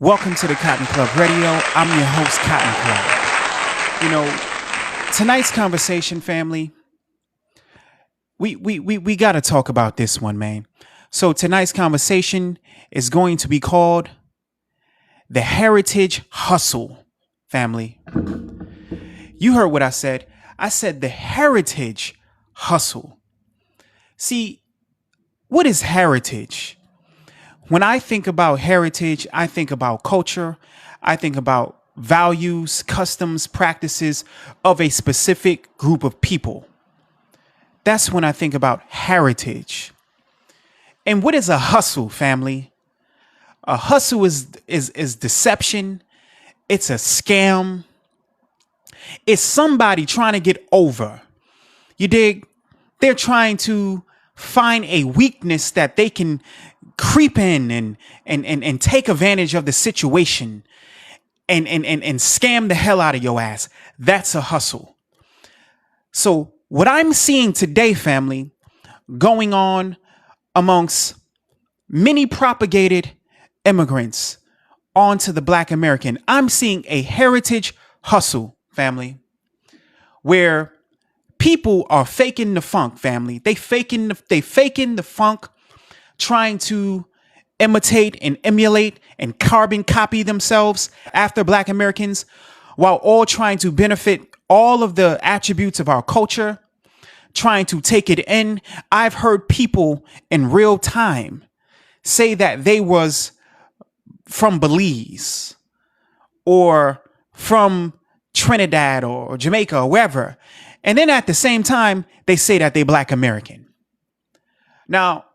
Welcome to the Cotton Club Radio. I'm your host, Cotton Club. Tonight's conversation, family, we got to talk about this one, man. So tonight's conversation is going to be called The Heritage Hustle, family. You heard what I said. I said the heritage hustle. See, what is heritage? When I think about heritage, I think about culture. I think about values, customs, practices of a specific group of people. That's when I think about heritage. And what is a hustle, family? A hustle is deception. It's a scam. It's somebody trying to get over. You dig? They're trying to find a weakness that they can creep in and take advantage of the situation and scam the hell out of your ass. That's a hustle. So what I'm seeing today, family, going on amongst many propagated immigrants onto the Black American, I'm seeing a heritage hustle, family, where people are faking the funk, family. They faking the funk, trying to imitate and emulate and carbon copy themselves after Black Americans, while all trying to benefit all of the attributes of our culture, trying to take it in. I've heard people in real time say that they was from Belize or from Trinidad or Jamaica or wherever. And then at the same time, they say that they Black American. Now,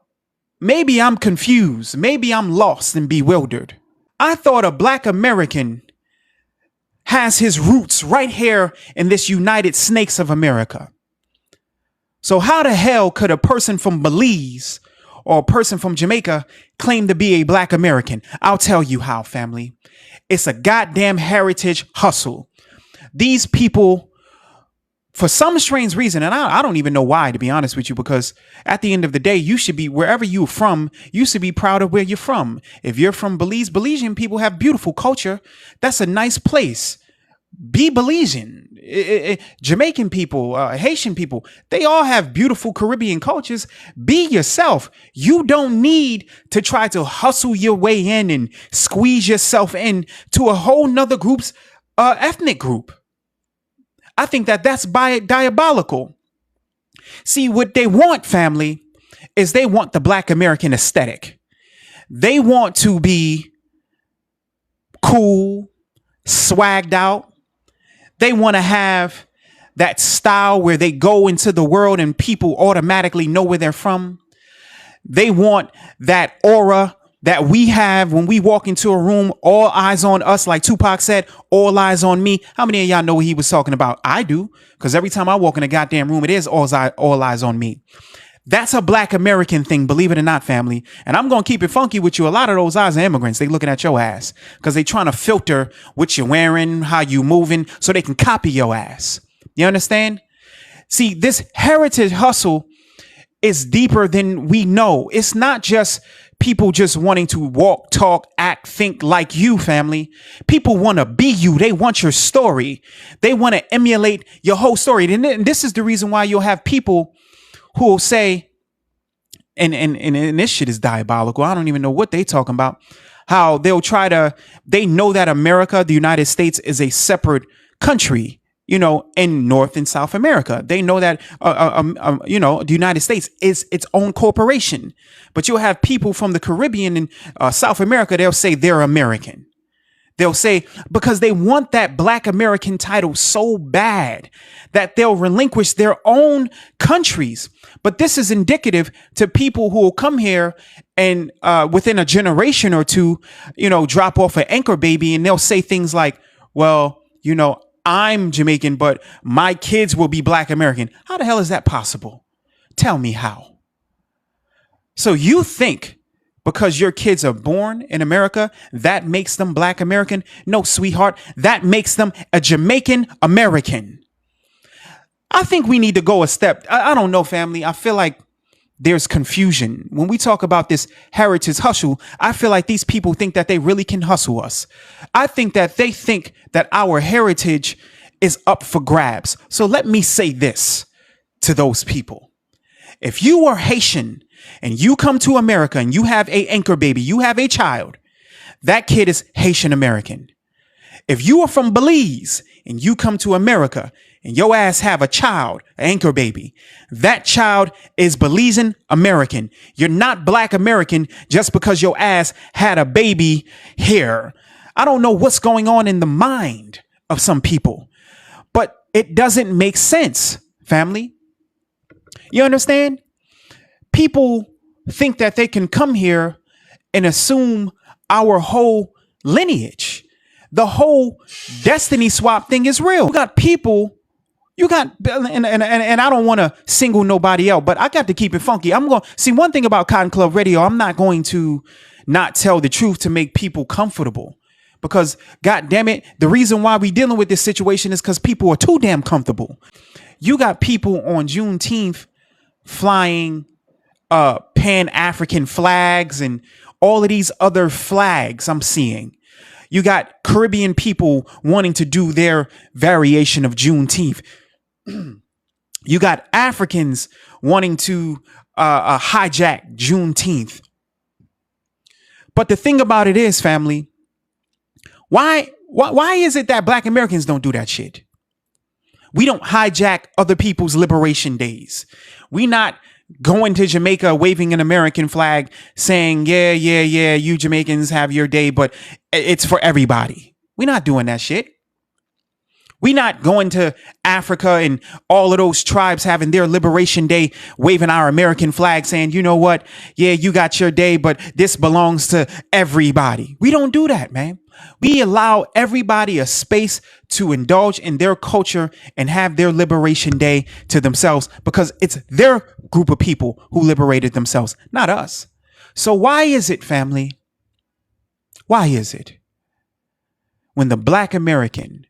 maybe I'm confused. Maybe I'm lost and bewildered. I thought a Black American has his roots right here in this United Snakes of America. So how the hell could a person from Belize or a person from Jamaica claim to be a Black American? I'll tell you how, family. It's a goddamn heritage hustle. These people, for some strange reason, and I don't even know why, to be honest with you, because at the end of the day, you should be, wherever you're from, you should be proud of where you're from. If you're from Belize, Belizean people have beautiful culture. That's a nice place. Be Belizean. Jamaican people, Haitian people, they all have beautiful Caribbean cultures. Be yourself. You don't need to try to hustle your way in and squeeze yourself in to a whole nother group's ethnic group. I think that that's diabolical. See, what they want, family, is they want the Black American aesthetic. They want to be cool, swagged out. They want to have that style where they go into the world and people automatically know where they're from. They want that aura that we have when we walk into a room, all eyes on us, like Tupac said, all eyes on me. How many of y'all know what he was talking about? I do, because every time I walk in a goddamn room, it is all eyes on me. That's a Black American thing, believe it or not, family. And I'm going to keep it funky with you. A lot of those eyes are immigrants. They looking at your ass because they trying to filter what you're wearing, how you moving, so they can copy your ass. You understand? See, this heritage hustle is deeper than we know. It's not just people just wanting to walk, talk, act, think like you, family. People want to be you. They want your story. They want to emulate your whole story. And this is the reason why you'll have people who will say, and this shit is diabolical. I don't even know what they talking about. How they'll they know that America, the United States, is a separate country, in North and South America. They know that, the United States is its own corporation. But you'll have people from the Caribbean and South America, they'll say they're American. They'll say, because they want that Black American title so bad that they'll relinquish their own countries. But this is indicative to people who will come here and within a generation or two, drop off an anchor baby, and they'll say things like, well, I'm Jamaican, but my kids will be Black American. How the hell is that possible? Tell me how. So you think because your kids are born in America, that makes them Black American? No, sweetheart, that makes them a Jamaican American. I think we need to go a step. I don't know, family. I feel like there's confusion. When we talk about this heritage hustle, I feel like these people think that they really can hustle us. I think that they think that our heritage is up for grabs. So let me say this to those people. If you are Haitian and you come to America and you have a anchor baby, you have a child, that kid is Haitian American. If you are from Belize and you come to America and your ass have a child, an anchor baby, that child is Belizean American. You're not Black American just because your ass had a baby here. I don't know what's going on in the mind of some people, but it doesn't make sense, family. You understand? People think that they can come here and assume our whole lineage. The whole destiny swap thing is real. You got people, and I don't want to single nobody out, but I got to keep it funky. I'm going to see one thing about Cotton Club Radio. I'm not going to not tell the truth to make people comfortable, because God damn it, the reason why we dealing with this situation is because people are too damn comfortable. You got people on Juneteenth flying Pan-African flags and all of these other flags I'm seeing. You got Caribbean people wanting to do their variation of Juneteenth. You got Africans wanting to hijack Juneteenth. But the thing about it is, family, why is it that Black Americans don't do that shit? We don't hijack other people's liberation days. We not going to Jamaica, waving an American flag, saying, yeah, you Jamaicans have your day, but it's for everybody. We're not doing that shit. We're not going to Africa and all of those tribes having their liberation day, waving our American flag, saying, you know what? Yeah, you got your day, but this belongs to everybody. We don't do that, man. We allow everybody a space to indulge in their culture and have their liberation day to themselves, because it's their group of people who liberated themselves, not us. So why is it, family? Why is it when the Black American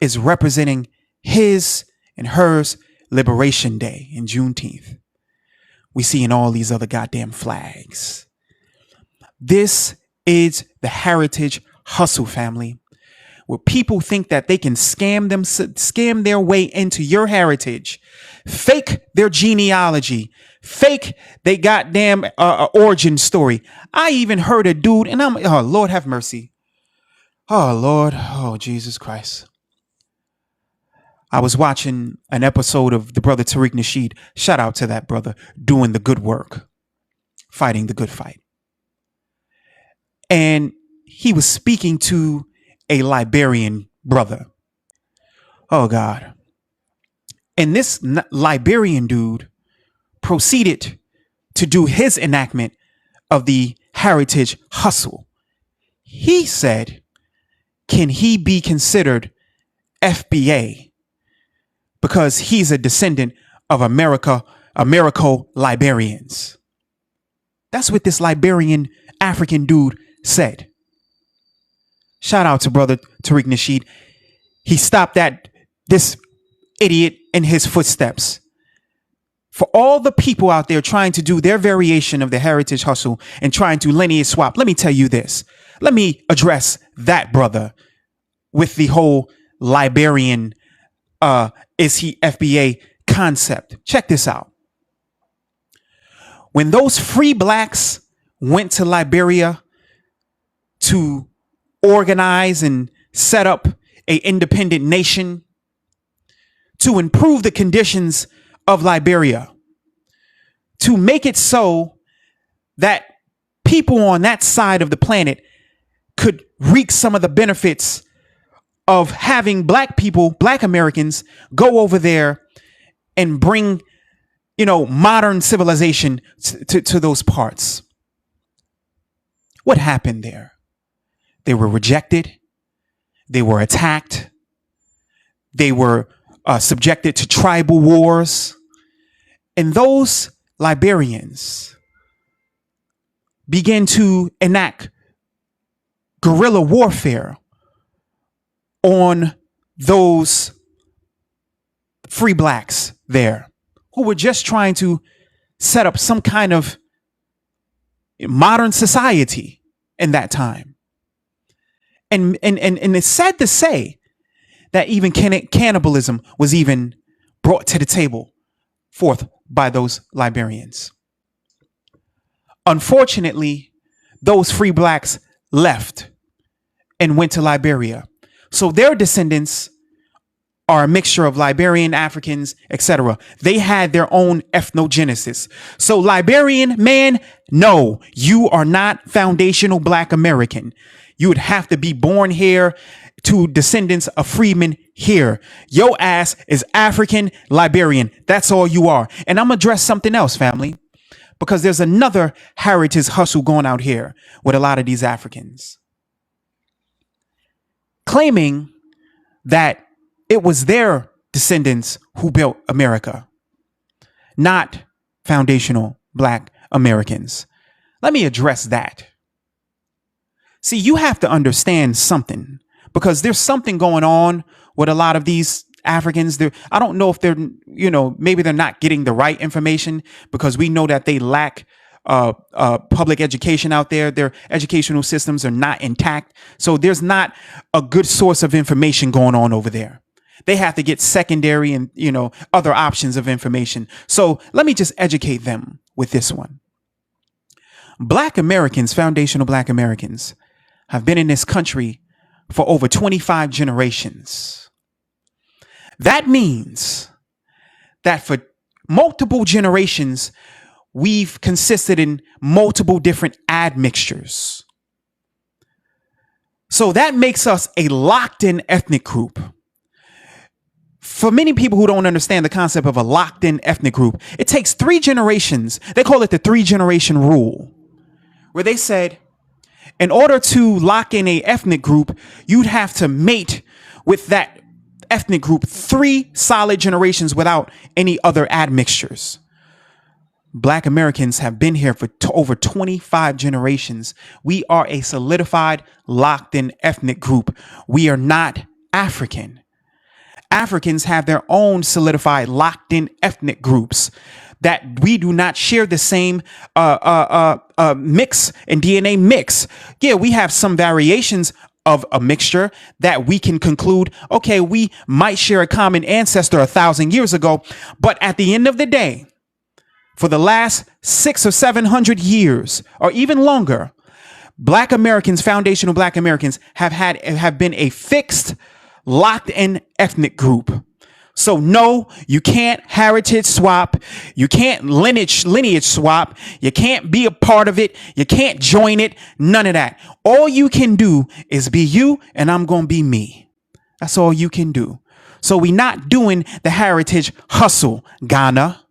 is representing his and hers liberation day in Juneteenth, we see in all these other goddamn flags? This is the heritage hustle, family, where people think that they can scam their way into your heritage, fake their genealogy, fake they goddamn origin story. I even heard a dude, and oh Lord have mercy. Oh Lord, oh Jesus Christ. I was watching an episode of the brother Tariq Nasheed. Shout out to that brother doing the good work, fighting the good fight. And he was speaking to a Liberian brother. Oh God. And this Liberian dude proceeded to do his enactment of the heritage hustle. He said, can he be considered FBA because he's a descendant of Americo-Liberians? That's what this Liberian African dude said. Shout out to brother Tariq Nasheed. He stopped this idiot in his footsteps. For all the people out there trying to do their variation of the heritage hustle and trying to lineage swap, let me tell you this. Let me address that brother with the whole Liberian is he FBA concept. Check this out. When those free blacks went to Liberia to organize and set up an independent nation to improve the conditions of Liberia, to make it so that people on that side of the planet could reap some of the benefits of having Black people, Black Americans, go over there and bring, modern civilization to those parts. What happened there? They were rejected. They were attacked. They were subjected to tribal wars. And those Liberians began to enact guerrilla warfare on those free blacks there who were just trying to set up some kind of modern society in that time. And it's sad to say that even cannibalism was even brought to the table forth by those Liberians. Unfortunately, those free blacks left and went to Liberia. So their descendants are a mixture of Liberian, Africans, etc. They had their own ethnogenesis. So Liberian man, no, you are not foundational Black American. You would have to be born here to descendants of freedmen here. Your ass is African Liberian. That's all you are. And I'm gonna address something else, family, because there's another heritage hustle going out here with a lot of these Africans, claiming that it was their descendants who built America, not foundational Black Americans. Let me address that. See, you have to understand something, because there's something going on with a lot of these Africans. I don't know if they're, maybe they're not getting the right information, because we know that they lack public education out there. Their educational systems are not intact. So there's not a good source of information going on over there. They have to get secondary and, other options of information. So let me just educate them with this one. Black Americans, foundational Black Americans, have been in this country for over 25 generations. That means that for multiple generations, we've consisted in multiple different admixtures. So that makes us a locked-in ethnic group. For many people who don't understand the concept of a locked-in ethnic group, it takes 3 generations. They call it the 3-generation rule, where they said, in order to lock in a ethnic group, you'd have to mate with that ethnic group 3 solid generations without any other admixtures. Black Americans have been here for over 25 generations. We are a solidified, locked-in ethnic group. We are not African. Africans have their own solidified, locked-in ethnic groups that we do not share the same mix and DNA mix. Yeah, we have some variations of a mixture that we can conclude, okay, we might share a common ancestor 1,000 years ago, but at the end of the day, for the last 600 or 700 years, or even longer, Black Americans, foundational Black Americans, have been a fixed, locked-in ethnic group. So no, you can't heritage swap. You can't lineage swap. You can't be a part of it. You can't join it. None of that. All you can do is be you, and I'm going to be me. That's all you can do. So we not doing the heritage hustle, Ghana.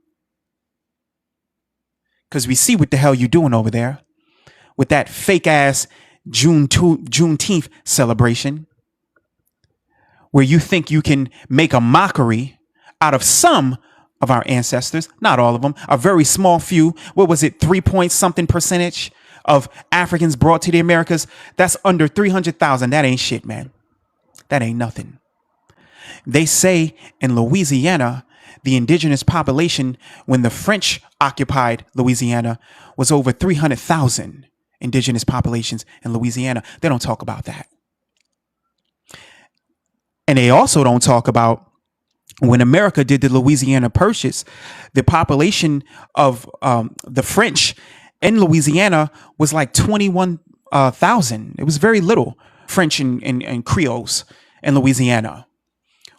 Because we see what the hell you doing over there with that fake ass Juneteenth celebration, where you think you can make a mockery out of some of our ancestors, not all of them, a very small few. What was it, 3-point-something% of Africans brought to the Americas? That's under 300,000. That ain't shit, man. That ain't nothing. They say in Louisiana, the indigenous population, when the French occupied Louisiana, was over 300,000 indigenous populations in Louisiana. They don't talk about that. And they also don't talk about when America did the Louisiana Purchase, the population of the French in Louisiana was like 21,000. It was very little French and Creoles in Louisiana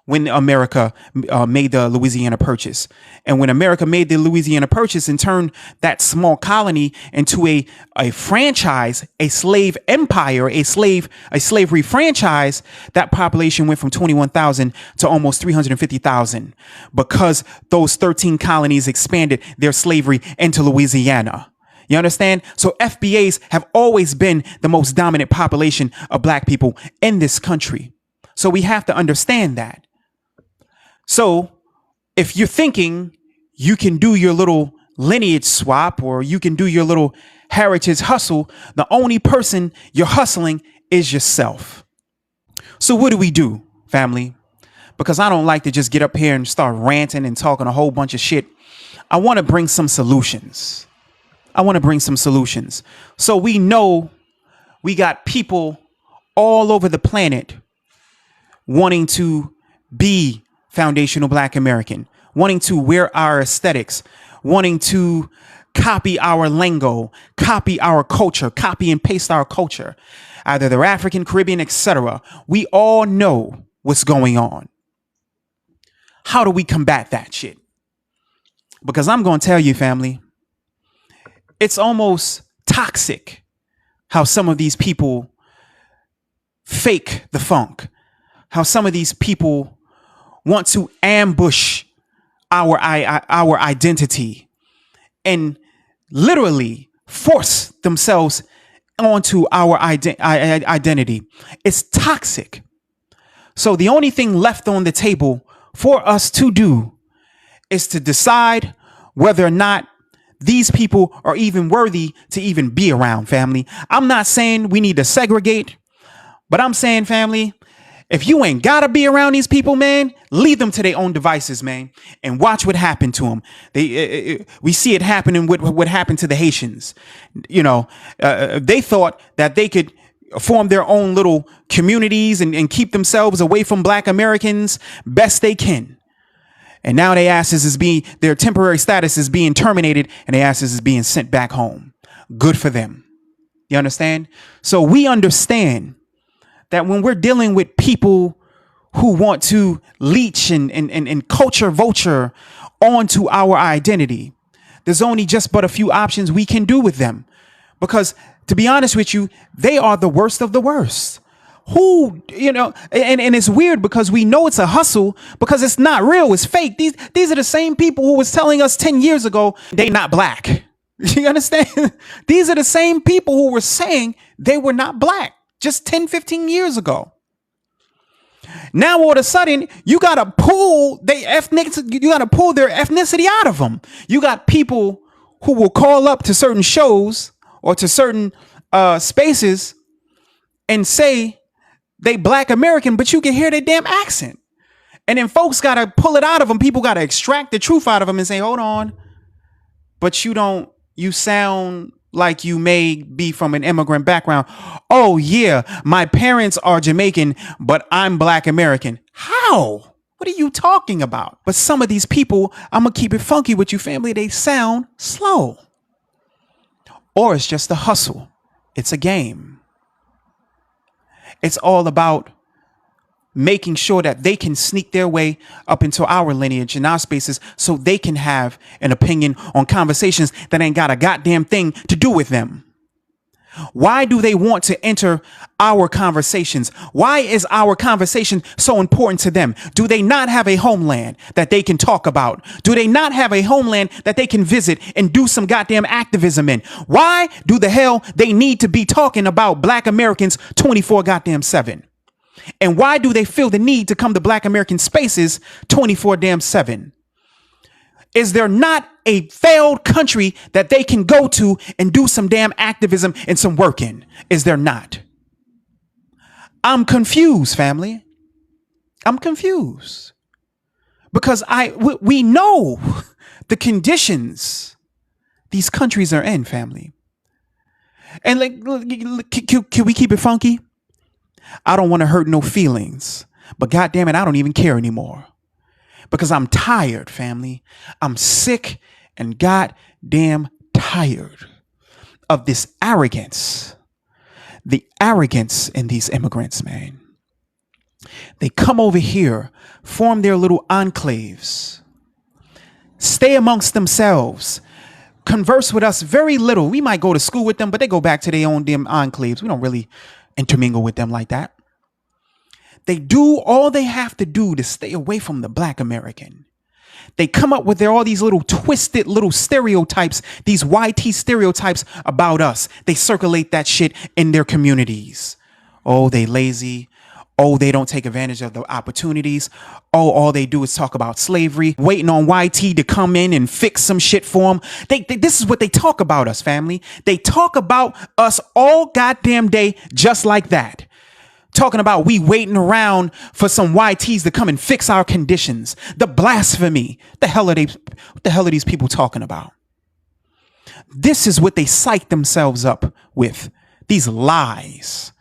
when America made the Louisiana Purchase. And when America made the Louisiana Purchase and turned that small colony into a franchise, a slave empire, a slavery franchise, that population went from 21,000 to almost 350,000 because those 13 colonies expanded their slavery into Louisiana. You understand? So FBAs have always been the most dominant population of Black people in this country. So we have to understand that. So if you're thinking you can do your little lineage swap or you can do your little heritage hustle, the only person you're hustling is yourself. So what do we do, family? Because I don't like to just get up here and start ranting and talking a whole bunch of shit. I want to bring some solutions. So we know we got people all over the planet wanting to be foundational Black American, wanting to wear our aesthetics, wanting to copy our lingo, copy our culture, copy and paste our culture, either they're African, Caribbean, etc. We all know what's going on. How do we combat that shit? Because I'm going to tell you, family, it's almost toxic how some of these people fake the funk, how some of these people want to ambush our identity and literally force themselves onto our identity. It's toxic. So the only thing left on the table for us to do is to decide whether or not these people are even worthy to even be around, family. I'm not saying we need to segregate, but I'm saying, family, if you ain't gotta be around these people, man, leave them to their own devices, man, and watch what happened to them. We see it happening with what happened to the Haitians. You know, they thought that they could form their own little communities and keep themselves away from Black Americans best they can. And now their temporary status is being terminated and their asses is being sent back home. Good for them. You understand? So we understand that when we're dealing with people who want to leech and culture vulture onto our identity, there's only just but a few options we can do with them. Because to be honest with you, they are the worst of the worst. Who, you know, and it's weird because we know it's a hustle because it's not real. It's fake. These are the same people who was telling us 10 years ago they not Black. You understand? These are the same people who were saying they were not Black just 10, 15 years ago. Now, all of a sudden, you got to pull their ethnicity out of them. You got people who will call up to certain shows or to certain spaces and say they Black American, but you can hear their damn accent. And then folks got to pull it out of them. People got to extract the truth out of them and say, hold on, but you sound like you may be from an immigrant background. Oh yeah, my parents are Jamaican, but I'm Black American. How? What are you talking about? But some of these people, I'm going to keep it funky with you, family. They sound slow. Or it's just a hustle. It's a game. It's all about making sure that they can sneak their way up into our lineage and our spaces so they can have an opinion on conversations that ain't got a goddamn thing to do with them. Why do they want to enter our conversations? Why is our conversation so important to them? Do they not have a homeland that they can talk about? Do they not have a homeland that they can visit and do some goddamn activism in? Why do the hell they need to be talking about Black Americans 24 goddamn 7? And why do they feel the need to come to Black American spaces 24 damn 7? Is there not a failed country that they can go to and do some damn activism and some work in? Is there not? I'm confused, family. I'm confused because we know the conditions these countries are in, family. And like, can we keep it funky? I don't want to hurt no feelings, but goddamn it, I don't even care anymore. Because I'm tired, family. I'm sick and goddamn tired of this arrogance. The arrogance in these immigrants, man. They come over here, form their little enclaves, stay amongst themselves, converse with us very little. We might go to school with them, but they go back to their own damn enclaves. We don't really intermingle with them like that. They do all they have to do to stay away from the Black American. They come up with all these little twisted little stereotypes, these YT stereotypes about us. They circulate that shit in their communities. Oh, they lazy. Oh, they don't take advantage of the opportunities. Oh, all they do is talk about slavery, waiting on YT to come in and fix some shit for them. This is what they talk about us, family. They talk about us all goddamn day just like that. talking about we waiting around for some YTs to come and fix our conditions. The blasphemy. What the hell are these people talking about? This is what they psych themselves up with. These lies,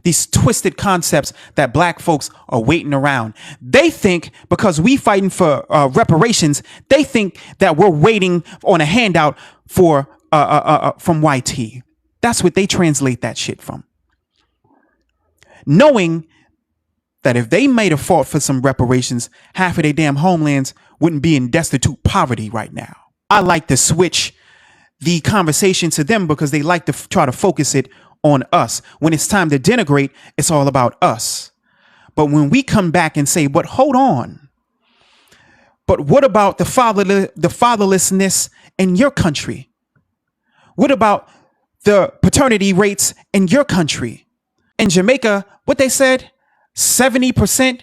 these twisted concepts that black folks are waiting around. They think because we fighting for reparations, they think that we're waiting on a handout for from YT. That's what they translate that shit from. Knowing that if they made a fought for some reparations, half of their damn homelands wouldn't be in destitute poverty right now. I like to switch the conversation to them because they like to try to focus it on us. When it's time to denigrate, it's all about us. But when we come back and say, but hold on, but what about the fatherlessness in your country? What about the paternity rates in your country? In Jamaica, what they said, 70%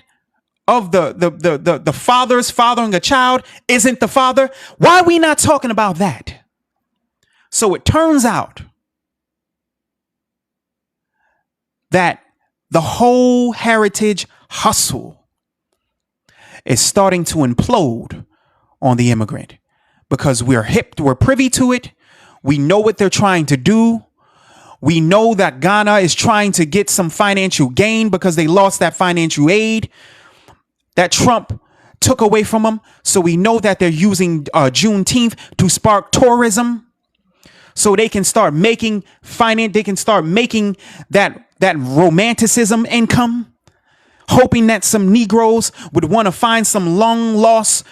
of the fathers fathering a child isn't the father. Why are we not talking about that? So it turns out that the whole heritage hustle is starting to implode on the immigrant because we're privy to it. We know what they're trying to do. We know that Ghana is trying to get some financial gain because they lost that financial aid that Trump took away from them. So we know that they're using Juneteenth to spark tourism so they can start making finance. They can start making that romanticism income, hoping that some Negroes would want to find some long lost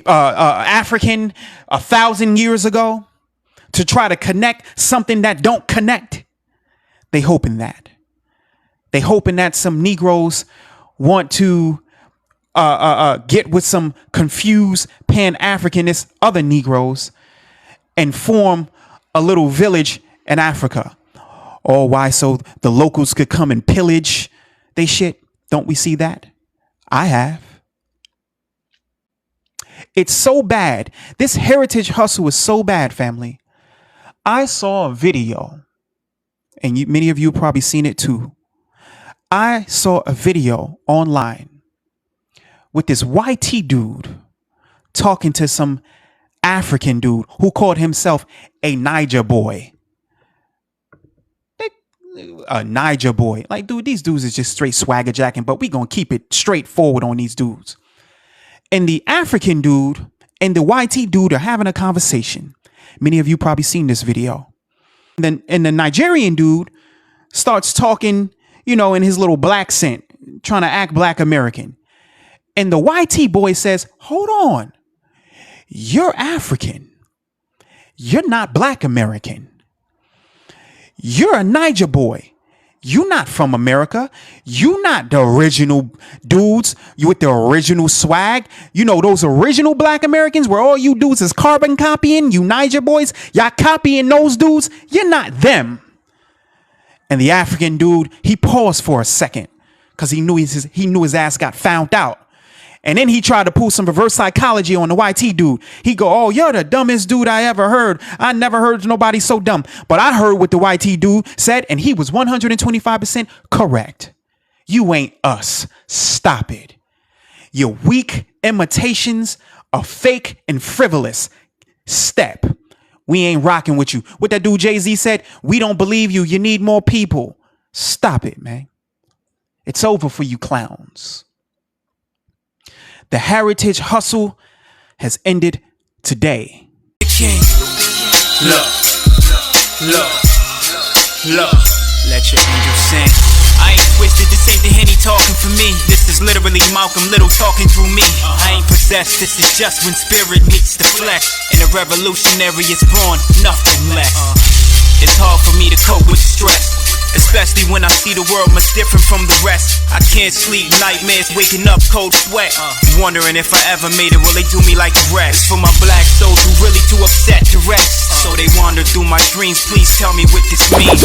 African 1,000 years ago to try to connect something that don't connect. They hoping that. They hoping that some Negroes want to get with some confused Pan-Africanist other Negroes and form a little village in Africa. Oh, why? So the locals could come and pillage they shit. Don't we see that? I have. It's so bad. This heritage hustle is so bad, family. I saw a video, and many of you have probably seen it too. I saw a video online with this YT dude talking to some African dude who called himself a Niger boy. A Niger boy. Like, dude, these dudes is just straight swagger jacking, but we gonna keep it straightforward on these dudes. And the African dude and the YT dude are having a conversation. Many of you probably seen this video. And the Nigerian dude starts talking, in his little black accent, trying to act black American. And the YT boy says, hold on. You're African. You're not black American. You're a Niger boy. You're not from America. You're not the original dudes. You with the original swag. Those original black Americans where all you dudes is carbon copying. You Niger boys, y'all copying those dudes. You're not them. And the African dude, he paused for a second because he knew his ass got found out. And then he tried to pull some reverse psychology on the YT dude. He go, oh, you're the dumbest dude I ever heard. I never heard nobody so dumb. But I heard what the YT dude said, and he was 125% correct. You ain't us. Stop it. Your weak imitations are fake and frivolous. Step. We ain't rocking with you. What that dude Jay-Z said, we don't believe you. You need more people. Stop it, man. It's over for you clowns. The heritage hustle has ended today. King. Look. Let your angel sing. I ain't twisted, this ain't the Henny talking for me. This is literally Malcolm Little talking through me. I ain't possessed, this is just when spirit meets the flesh. And a revolutionary is born, nothing less. It's hard for me to cope with stress, especially when I see the world much different from the rest. I can't sleep, nightmares, waking up, cold sweat. Wondering if I ever made it, will they do me like the rest? It's for my black souls who really too upset to rest, so they wander through my dreams. Please tell me what this means.